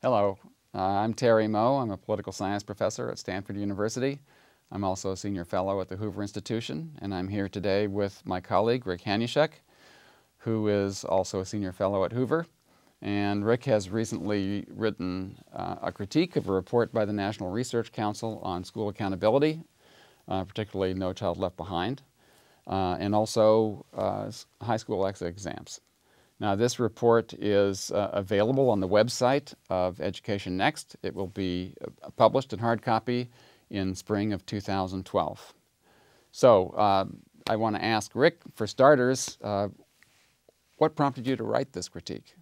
Hello, I'm Terry Moe. I'm a political science professor at Stanford University. I'm also a senior fellow at the Hoover Institution, and I'm here today with my colleague, Rick Hanushek, who is also a senior fellow at Hoover. And Rick has recently written a critique of a report by the National Research Council on school accountability, particularly No Child Left Behind, and also high school exit exams. Now, this report is available on the website of Education Next. It will be published in hard copy in spring of 2012. So I want to ask Rick, for starters, what prompted you to write this critique?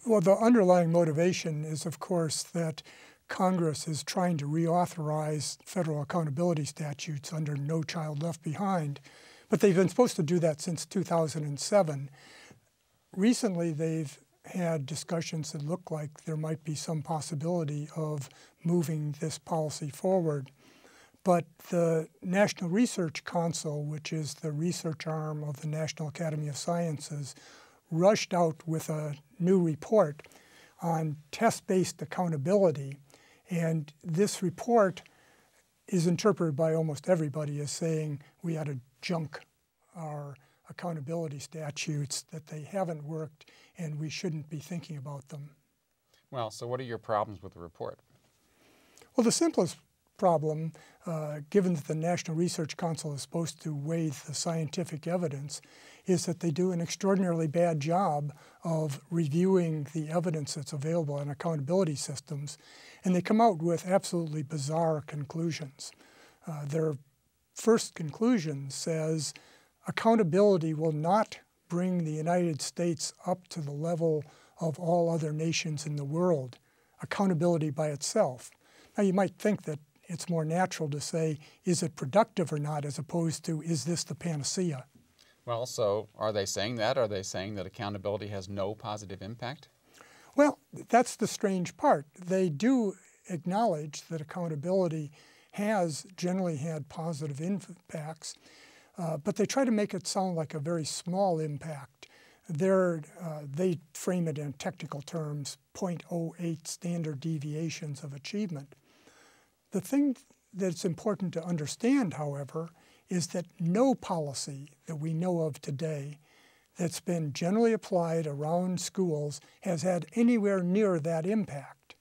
Well, the underlying motivation is, of course, that Congress is trying to reauthorize federal accountability statutes under No Child Left Behind, but they've been supposed to do that since 2007. Recently, they've had discussions that look like there might be some possibility of moving this policy forward. But the National Research Council, which is the research arm of the National Academy of Sciences, rushed out with a new report on test-based accountability. And this report is interpreted by almost everybody as saying we ought to junk our accountability statutes, that they haven't worked and we shouldn't be thinking about them. Well, so what are your problems with the report? Well, the simplest problem, given that the National Research Council is supposed to weigh the scientific evidence, is that they do an extraordinarily bad job of reviewing the evidence that's available on accountability systems, and they come out with absolutely bizarre conclusions. Their first conclusion says accountability will not bring the United States up to the level of all other nations in the world, accountability by itself. Now, you might think that it's more natural to say, is it productive or not, as opposed to, is this the panacea? Well, so are they saying that? Are they saying that accountability has no positive impact? Well, that's the strange part. They do acknowledge that accountability has generally had positive impacts, but they try to make it sound like a very small impact. They frame it in technical terms, 0.08 standard deviations of achievement. The thing that's important to understand, however, is that no policy that we know of today that's been generally applied around schools has had anywhere near that impact.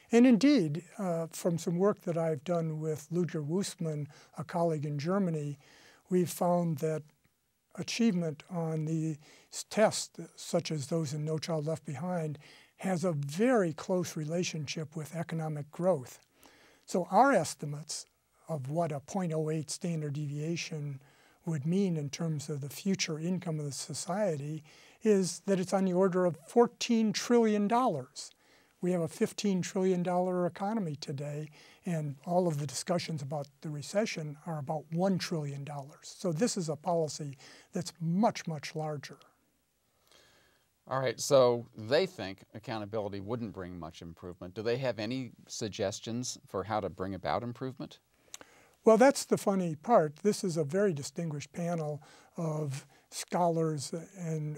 And indeed, from some work that I've done with Ludger Wussmann, a colleague in Germany, we've found that achievement on these tests, such as those in No Child Left Behind, has a very close relationship with economic growth. So our estimates of what a 0.08 standard deviation would mean in terms of the future income of the society is that it's on the order of $14 trillion. We have a $15 trillion economy today, and all of the discussions about the recession are about $1 trillion. So this is a policy that's much, much larger. All right, so they think accountability wouldn't bring much improvement. Do they have any suggestions for how to bring about improvement? Well, that's the funny part. This is a very distinguished panel of scholars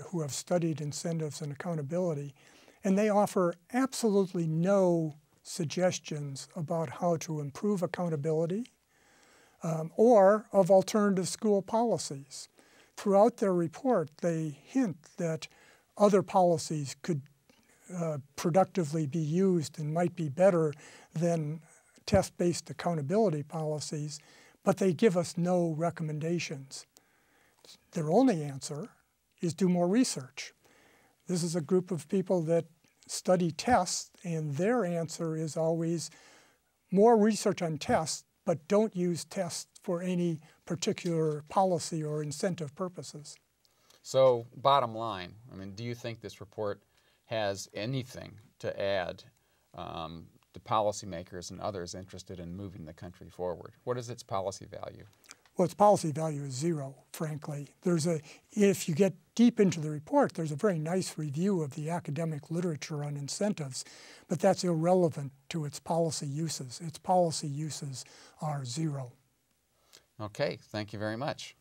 who have studied incentives and accountability, and they offer absolutely no suggestions about how to improve accountability or of alternative school policies. Throughout their report, they hint that other policies could productively be used and might be better than test-based accountability policies, but they give us no recommendations. Their only answer is do more research. This is a group of people that study tests, and their answer is always more research on tests, but don't use tests for any particular policy or incentive purposes. So, bottom line, I mean, do you think this report has anything to add to policymakers and others interested in moving the country forward? What is its policy value? Well, its policy value is zero, frankly. If you get deep into the report, there's a very nice review of the academic literature on incentives, but that's irrelevant to its policy uses. Its policy uses are zero. Okay, thank you very much.